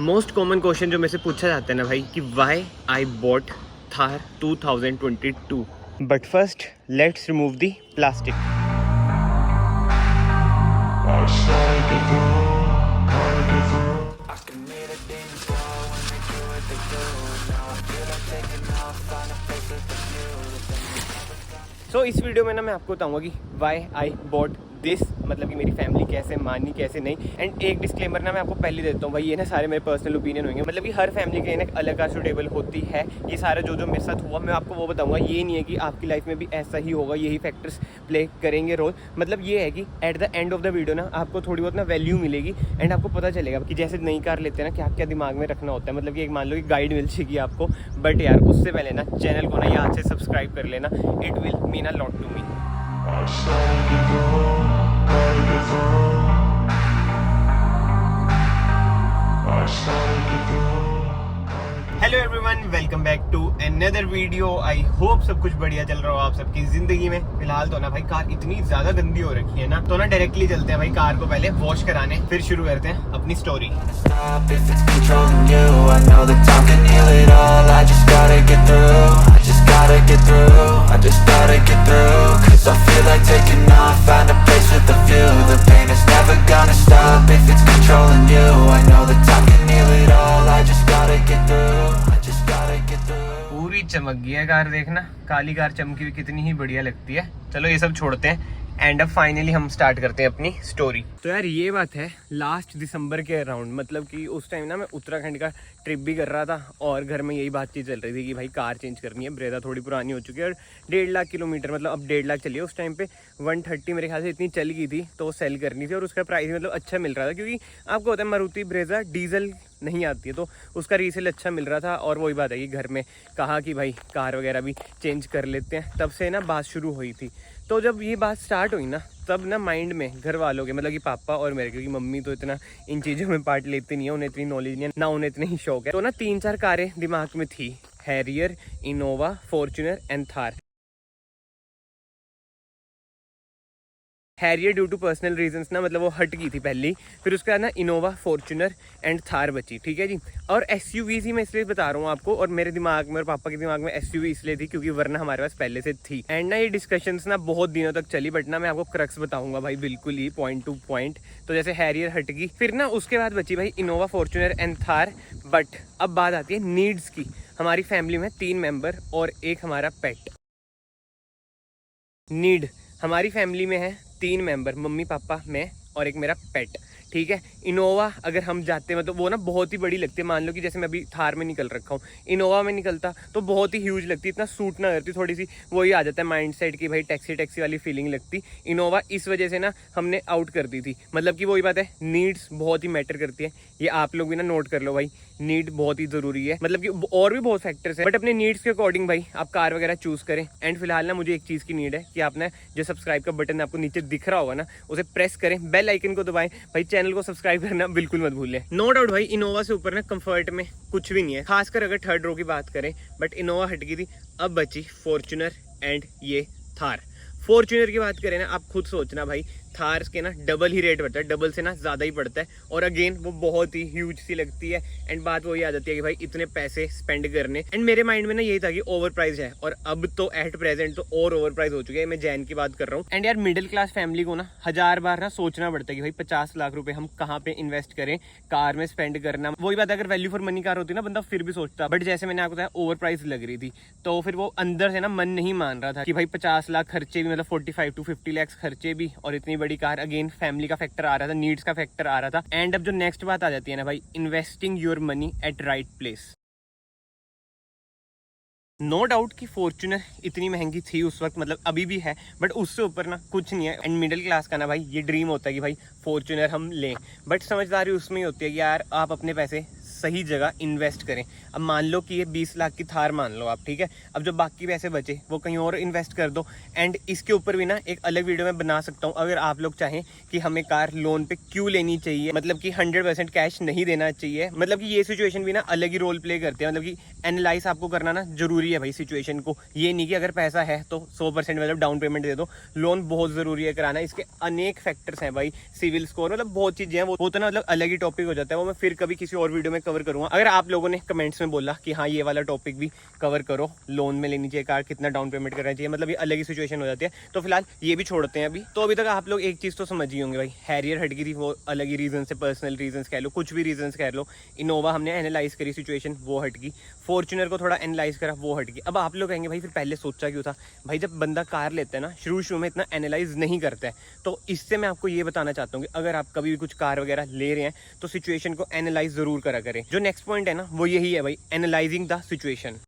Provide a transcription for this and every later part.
Most common question जो मेरे से पूछा जाता है ना भाई कि why I bought Thar 2022। But first let's remove the plastic. So इस वीडियो में ना मैं आपको बताऊंगा कि वाई आई बॉट दिस, मतलब कि मेरी फैमिली कैसे मानी कैसे नहीं। एंड एक डिस्क्लेमर ना मैं आपको पहले देता हूँ भाई, ये ना सारे मेरे पर्सनल ओपिनियन होंगे, मतलब कि हर फैमिली के एक अलग का सुटेबल होती है। ये सारा जो मेरे साथ हुआ मैं आपको वो बताऊंगा। ये नहीं है कि आपकी लाइफ में भी ऐसा ही होगा, यही फैक्टर्स प्ले करेंगे रोल। मतलब ये है कि at the end of the video ना आपको थोड़ी बहुत ना वैल्यू मिलेगी एंड आपको पता चलेगा कि जैसे नई कार लेते हैं ना क्या क्या दिमाग में रखना होता है। मतलब कि एक मान लो कि गाइड मिल जाएगी आपको, बट यार उससे पहले ना चैनल को ना यहाँ से सब्सक्राइब कर लेना, it will mean a lot to me. Hello everyone, welcome back to another video. I hope सब कुछ बढ़िया चल रहा हो आप सबकी जिंदगी में। फिलहाल तो ना भाई कार इतनी ज्यादा गंदी हो रखी है ना, तो ना डायरेक्टली चलते हैं भाई कार को पहले वॉश कराने, फिर शुरू करते हैं अपनी स्टोरी। पूरी चमक गई है कार, देखना काली कार चमकी हुई कितनी ही बढ़िया लगती है। चलो ये सब छोड़ते हैं एंड अब फाइनली हम स्टार्ट करते हैं अपनी स्टोरी। तो यार ये बात है लास्ट दिसंबर के अराउंड, मतलब कि उस टाइम ना मैं उत्तराखंड का ट्रिप भी कर रहा था और घर में यही बातचीत चल रही थी कि भाई कार चेंज करनी है। ब्रेजा थोड़ी पुरानी हो चुकी है और 1.5 लाख किलोमीटर, मतलब अब 1.5 लाख चली है। उस टाइम पे 130 मेरे ख्याल से इतनी चल गई थी, तो वो सेल करनी थी और उसका प्राइस मतलब अच्छा मिल रहा था, क्योंकि आपको होता है मारुति ब्रेजा डीजल नहीं आती है तो उसका रीसेल अच्छा मिल रहा था। और वही बात है कि घर में कहा कि भाई कार वगैरह भी चेंज कर लेते हैं, तब से ना बात शुरू हुई थी। तो जब ये बात स्टार्ट हुई ना तब ना माइंड में घर वालों के, मतलब कि पापा और मेरे, क्योंकि मम्मी तो इतना इन चीज़ों में पार्ट लेती नहीं है, उन्हें इतनी नॉलेज नहीं है ना, उन्हें इतनी ही शौक है। तो ना 3-4 कारें दिमाग में थी, Harrier, Innova, Fortuner and Thar. Harrier due to personal reasons ना, मतलब वो हट गई थी पहली, फिर उसके बाद ना इनोवा, फॉर्च्यूनर एंड थार बची, ठीक है जी। और एसयूवीज ही मैं इसलिए बता रहा हूँ आपको, और मेरे दिमाग में और पापा के दिमाग में एसयूवी इसलिए थी क्योंकि वरना हमारे पास पहले से थी। एंड ना ये डिस्कशंस ना बहुत दिनों तक चली, बट ना मैं आपको क्रक्स बताऊंगा भाई, बिल्कुल ही पॉइंट टू पॉइंट। तो जैसे हैरियर हट गई, फिर ना उसके बाद बची भाई Innova, Fortuner and Thar. But अब बात आती है नीड्स की। हमारी फैमिली में 3 मेंबर और एक हमारा पेट। नीड हमारी फैमिली में है 3 मेंबर, मम्मी पापा मैं और एक मेरा पेट, ठीक है। इनोवा अगर हम जाते हैं मतलब वो ना बहुत ही बड़ी लगती है। मान लो कि जैसे मैं अभी थार में निकल रखा हूँ, इनोवा में निकलता तो बहुत ही ह्यूज लगती, इतना सूट ना करती, थोड़ी सी वही आ जाता है माइंड सेट की भाई टैक्सी टैक्सी वाली फीलिंग लगती। इनोवा इस वजह से ना हमने आउट कर दी थी। मतलब कि वही बात है, नीड्स बहुत ही मैटर करती है, ये आप लोग भी ना नोट कर लो भाई, नीड बहुत ही जरूरी है। मतलब कि और भी बहुत फैक्टर्स है, बट अपने नीड्स के अकॉर्डिंग भाई आप कार वगैरह चूज करें। एंड फिलहाल ना मुझे एक चीज की नीड है कि आपने जो सब्सक्राइब का बटन आपको नीचे दिख रहा होगा ना, उसे प्रेस करें, बेल आइकन को दबाएं भाई, चैनल को सब्सक्राइब करना बिल्कुल मत भूलें। नो डाउट भाई इनोवा से ऊपर ना कंफर्ट में कुछ भी नहीं है, खासकर अगर थर्ड रो की बात करें। बट इनोवा हट गई थी, अब बची फॉर्च्यूनर एंड ये थार। फॉर्च्यूनर की बात करें ना, आप खुद सोचना भाई, थार के ना डबल ही रेट पड़ता है, डबल से ना ज़्यादा ही पड़ता है। और अगेन वो बहुत ही ह्यूज सी लगती है। एंड बात वही आ जाती है कि भाई इतने पैसे स्पेंड करने। एंड मेरे माइंड में ना यही था कि ओवर प्राइस है, और अब तो एट प्रेजेंट तो और ओवर प्राइस हो चुके हैं। मैं जैन की बात कर रहा हूँ। एंड यार मिडिल क्लास फैमिली को ना 1000 बार ना सोचना पड़ता है कि भाई 50 लाख रुपए हम कहाँ पे इन्वेस्ट करें, कार में स्पेंड करना। वही बात अगर वैल्यू फॉर मनी कार होती ना, बंदा फिर भी सोचता, बट जैसे मैंने आपको बताया ओवर प्राइस लग रही थी, तो फिर वो अंदर से ना मन नहीं मान रहा था कि भाई 50 लाख खर्चे भी, मतलब 45 to 50 लाख खर्चे भी, और इतनी बड़ी कार। अगेन फैमिली का फैक्टर आ रहा था, नीड्स का फैक्टर आ रहा था। एंड अब जो नेक्स्ट बात आ जाती है ना भाई, investing your money at right place. No doubt कि फॉर्च्यूनर इतनी महंगी थी उस वक्त, मतलब अभी भी है, बट उससे ऊपर ना कुछ नहीं है। एंड मिडिल क्लास का ना भाई ये ड्रीम होता है कि भाई फॉर्च्यूनर हम लें, बट समझदारी उसमें ही होती है कि यार आप अपने पैसे सही जगह इन्वेस्ट करें। अब मान लो कि ये 20 लाख की थार मान लो आप, ठीक है, अब जो बाकी पैसे बचे वो कहीं और इन्वेस्ट कर दो। एंड इसके ऊपर भी ना एक अलग वीडियो मैं बना सकता हूँ, अगर आप लोग चाहें कि हमें कार लोन पे क्यों लेनी चाहिए, मतलब कि 100% कैश नहीं देना चाहिए। मतलब कि ये सिचुएशन भी ना अलग ही रोल प्ले करते हैं, मतलब कि एनालाइज आपको करना ना जरूरी है भाई सिचुएशन को। ये नहीं कि अगर पैसा है तो 100% मतलब डाउन पेमेंट दे दो, लोन बहुत जरूरी है कराना। इसके अनेक फैक्टर्स हैं भाई, सिविल स्कोर, मतलब बहुत चीजें हैं, वो तो ना मतलब अलग ही टॉपिक हो जाता है, वो मैं फिर कभी किसी और वीडियो में कवर करूंगा। अगर आप लोगों ने कमेंट्स में बोला कि हाँ ये वाला टॉपिक भी कवर करो, लोन में लेनी चाहिए कार, कितना डाउन पेमेंट करना चाहिए, मतलब ये अलग ही सिचुएशन हो जाती है, तो फिलहाल ये भी छोड़ते हैं अभी। तो अभी तक आप लोग एक चीज तो समझ ही होंगे भाई, हैरियर हट गई थी, वो अलग ही रीजन से, पर्सनल रीजन कह लो, कुछ भी रीजन कह लो। इनोवा हमने एनालाइज करी सिचुएशन, वो हट गई। फॉर्च्यूनर को थोड़ा एनालाइज करा, वो हट गई। अब आप लोग कहेंगे भाई फिर पहले सोचा क्यों था? भाई जब बंदा कार लेता है ना, शुरू में इतना एनालाइज नहीं करता है, तो इससे मैं आपको ये बताना चाहता हूँ कि अगर आप कभी भी कुछ कार वगैरह ले रहे हैं तो सिचुएशन को एनालाइज जरूर करा करें। जो नेक्स्ट पॉइंट है ना वो यही है भाई, एनालाइजिंग द सिचुएशन।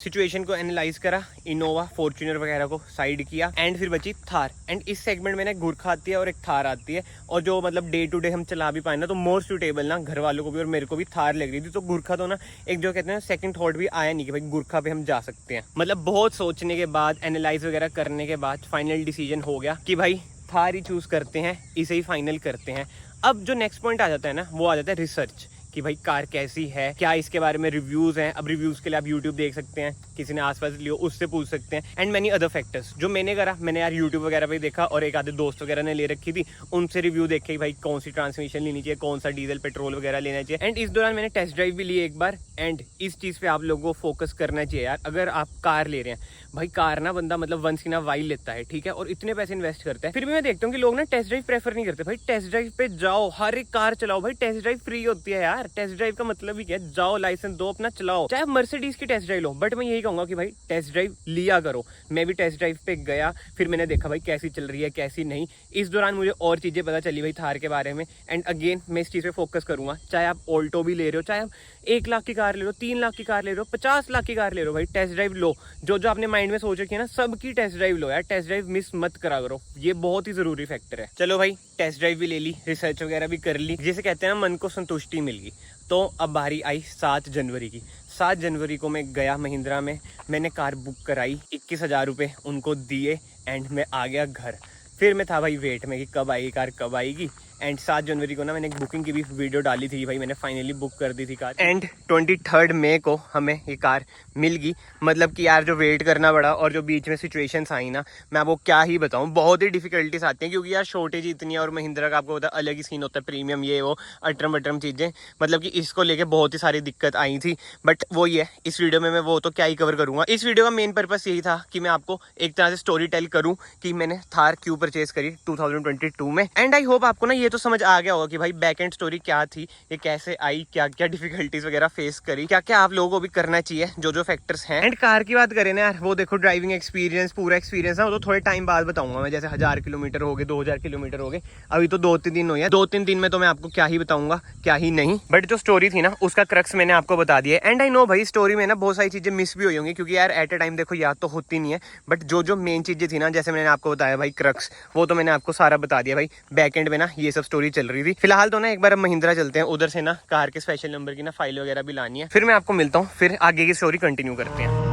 सिचुएशन को एनालाइज करा, इनोवा फॉर्च्यूनर वगैरह को साइड किया, एंड फिर बची थार। एंड इस सेगमेंट में ना गुरखा आती है और एक थार आती है, और जो मतलब डे टू डे हम चला भी पाए ना, तो मोर सूटेबल ना घर वालों को भी और मेरे को भी थार लग रही थी। तो गुरखा तो ना एक जो कहते हैं सेकंड थॉट भी आया नहीं कि भाई गुरखा पे हम जा सकते हैं। मतलब बहुत सोचने के बाद, एनालाइज वगैरह करने के बाद फाइनल डिसीजन हो गया कि भाई थार ही चूज करते हैं, इसे ही फाइनल करते हैं। अब जो नेक्स्ट पॉइंट आ जाता है ना, वो आ जाता है रिसर्च, कि भाई कार कैसी है, क्या इसके बारे में रिव्यूज हैं। अब रिव्यूज के लिए आप यूट्यूब देख सकते हैं, किसी ने आसपास लियो उससे पूछ सकते हैं, एंड मैनी अदर फैक्टर्स। जो मैंने करा, मैंने यार यूट्यूब वगैरह पे देखा, और एक आधे दोस्त वगैरह ने ले रखी थी, उनसे रिव्यू देखे भाई कौन सी ट्रांसमिशन लेनी चाहिए, कौन सा डीजल पेट्रोल वगैरह लेना चाहिए। एंड इस दौरान मैंने टेस्ट ड्राइव भी ली एक बार। एंड इस चीज़ पे आप लोगों को फोकस करना चाहिए यार, अगर आप कार ले रहे हैं भाई, कार ना बंदा मतलब वंस इन अ वाइल लेता है, ठीक है, और इतने पैसे इन्वेस्ट करता है, फिर भी मैं देखता हूँ कि लोग ना टेस्ट ड्राइव प्रेफर नहीं करते। भाई टेस्ट ड्राइव पे जाओ, हर एक कार चलाओ भाई, टेस्ट ड्राइव फ्री होती है यार। टेस्ट ड्राइव का मतलब ही क्या है, जाओ लाइसेंस दो, अपना चलाओ, चाहे मर्सिडीज की टेस्ट ड्राइव लो। बट मैं यही कहूंगा कि भाई टेस्ट ड्राइव लिया करो। मैं भी टेस्ट ड्राइव पे गया, फिर मैंने देखा भाई कैसी चल रही है कैसी नहीं। इस दौरान मुझे और चीजें पता चली भाई थार के बारे में। एंड अगेन मैं इस चीज पे फोकस करूंगा, चाहे आप ऑल्टो भी ले रहे हो, चाहे आप 1 लाख की कार ले रहे हो, 3 लाख की कार ले रहे हो, 50 लाख की कार ले रहे हो, भाई टेस्ट ड्राइव लो। जो जो आपने माइंड में सोच रखी है ना, सबकी टेस्ट ड्राइव लो यार, टेस्ट ड्राइव मिस मत करा करो, ये बहुत ही जरूरी फैक्टर है। चलो भाई टेस्ट ड्राइव भी ले ली, रिसर्च वगैरह भी कर ली, जिसे कहते हैं ना मन को संतुष्टि मिल गई। तो अब बारी आई 7 जनवरी की। 7 जनवरी को मैं गया महिंद्रा में, मैंने कार बुक कराई, 21,000 रुपये उनको दिए, एंड मैं आ गया घर। फिर मैं था भाई वेट में कि कब आएगी कार, कब आएगी। एंड 7 जनवरी को ना मैंने एक बुकिंग की भी वीडियो डाली थी भाई, मैंने फाइनली बुक कर दी थी कार। एंड 23 मई को हमें ये कार मिल गई। मतलब कि यार जो वेट करना पड़ा और जो बीच में सिचुएशंस आई ना, मैं आपको क्या ही बताऊं, बहुत ही डिफिकल्टीज आती हैं, क्योंकि यार शॉर्टेज इतनी है, और महिंद्रा का आपको पता अलग ही सीन होता है, प्रीमियम ये वो अटरम अटरम चीज़ें। मतलब कि इसको लेके बहुत ही सारी दिक्कत आई थी। बट वो ही है, इस वीडियो में मैं वो तो क्या ही कवर करूंगा। इस वीडियो का मेन पर्पस यही था कि मैं आपको एक तरह से स्टोरी टेल करूँ कि मैंने थार क्यों परचेज करी 2022 में। एंड आई होप आपको ना ये तो समझ आ गया होगा कि भाई बैक एंड स्टोरी क्या थी, ये कैसे आई, क्या क्या डिफिकल्टीज वगैरह फेस करी, क्या क्या आप लोगों को भी करना चाहिए, जो जो फैक्टर्स हैं। एंड कार की बात करें ना यार, वो देखो ड्राइविंग एक्सपीरियंस, पूरा एक्सपीरियंस ना वो तो थोड़े टाइम बाद बताऊंगा मैं, जैसे 1000 किलोमीटर हो गए, 2000 किलोमीटर हो गए, अभी तो 2-3 दिन हुए हैं, 2-3 दिन में तो मैं आपको क्या ही बताऊंगा, क्या ही नहीं। बट जो स्टोरी थी ना उसका क्रक्स मैंने आपको बता दिया। एंड आई नो भाई स्टोरी में ना बहुत सारी चीजें मिस भी हुई होंगी, क्योंकि यार एट अ टाइम देखो याद तो होती नहीं है, बट जो जो मेन चीजें थी ना, जैसे मैंने आपको बताया भाई क्रक्स, वो तो मैंने आपको सारा बता दिया भाई। बैक एंड में ना ये सब स्टोरी चल रही थी। फिलहाल तो ना एक बार हम महिंद्रा चलते हैं, उधर से ना कार के स्पेशल नंबर की ना फाइल वगैरह भी लानी है, फिर मैं आपको मिलता हूँ, फिर आगे की स्टोरी कंटिन्यू करते हैं।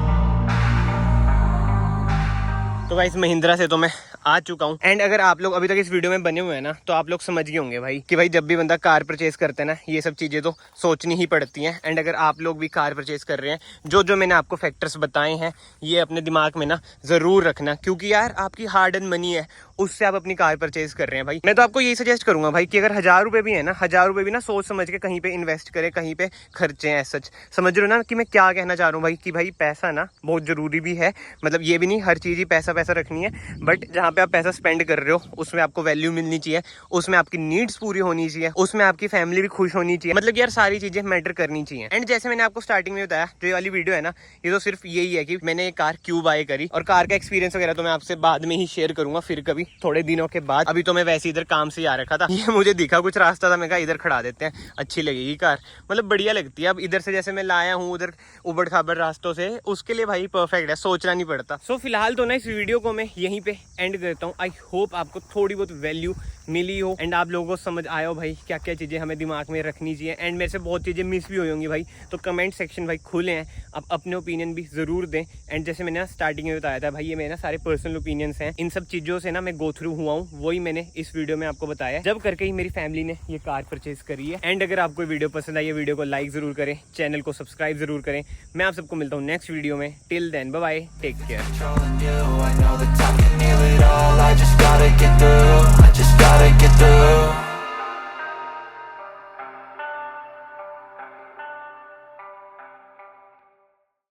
तो भाई इस महिंद्रा से तो मैं आ चुका हूँ। एंड अगर आप लोग अभी तक इस वीडियो में बने हुए हैं ना, तो आप लोग समझ गए होंगे भाई कि भाई जब भी बंदा कार परचेज करता है ना, ये सब चीज़ें तो सोचनी ही पड़ती हैं। एंड अगर आप लोग भी कार परचेज कर रहे हैं, जो जो मैंने आपको फैक्टर्स बताए हैं, ये अपने दिमाग में ना ज़रूर रखना, क्योंकि यार आपकी हार्ड एंड मनी है, उससे आप अपनी कार परचेज कर रहे हैं भाई। मैं तो आपको यही सजेस्ट करूंगा भाई कि अगर 1000 रुपये भी है ना, 1000 रुपये भी ना सोच समझ के कहीं पे इन्वेस्ट करें, कहीं पे खर्चे हैं। सच समझ रहे हो ना कि मैं क्या कहना चाह रहा हूँ भाई, कि भाई पैसा ना बहुत ज़रूरी भी है। मतलब ये भी नहीं हर चीज़ ही पैसा पैसा रखनी है, बट जहाँ पे आप पैसा स्पेंड कर रहे हो उसमें आपको वैल्यू मिलनी चाहिए, उसमें आपकी नीड्स पूरी होनी चाहिए, उसमें आपकी फैमिली भी खुश होनी चाहिए। मतलब यार सारी चीज़ें मैटर करनी चाहिए। एंड जैसे मैंने आपको स्टार्टिंग में बताया, जो ये वाली वीडियो है ना, ये तो सिर्फ यही है कि मैंने ये कार क्यों बाय करी, और कार का एक्सपीरियंस वगैरह तो मैं आपसे बाद में ही शेयर करूंगा, फिर कभी थोड़े दिनों के बाद। अभी तो मैं वैसे इधर काम से आ रखा था, ये मुझे दिखा कुछ रास्ता था, मैं कहा इधर खड़ा देते हैं, अच्छी लगेगी कार, मतलब बढ़िया लगती है। अब इधर से जैसे मैं लाया हूँ उधर उबड़ खाबड़ रास्तों से, उसके लिए भाई परफेक्ट है, सोचना नहीं पड़ता। सो फिलहाल तो ना इस वीडियो वीडियो को मैं यहीं पे एंड करता हूँ। आई होप आपको थोड़ी बहुत वैल्यू मिली हो एंड आप लोगों को समझ आया हो भाई क्या क्या चीज़ें हमें दिमाग में रखनी चाहिए। एंड मेरे से बहुत चीज़ें मिस भी हुई होंगी भाई, तो कमेंट सेक्शन भाई खुले हैं, आप अपने ओपिनियन भी ज़रूर दें। एंड जैसे मैंने ना स्टार्टिंग में बताया था भाई, ये मेरे ना सारे पर्सनल ओपिनियंस हैं, इन सब चीज़ों से ना मैं गो थ्रू हुआ हूँ, वही मैंने इस वीडियो में आपको बताया जब करके ही मेरी फैमिली ने ये कार परचेज करी है। एंड अगर आपको वीडियो पसंद आई है, वीडियो को लाइक ज़रूर करें, चैनल को सब्सक्राइब ज़रूर करें। मैं आप सबको मिलता हूँ नेक्स्ट वीडियो में। Till then bye bye, take care.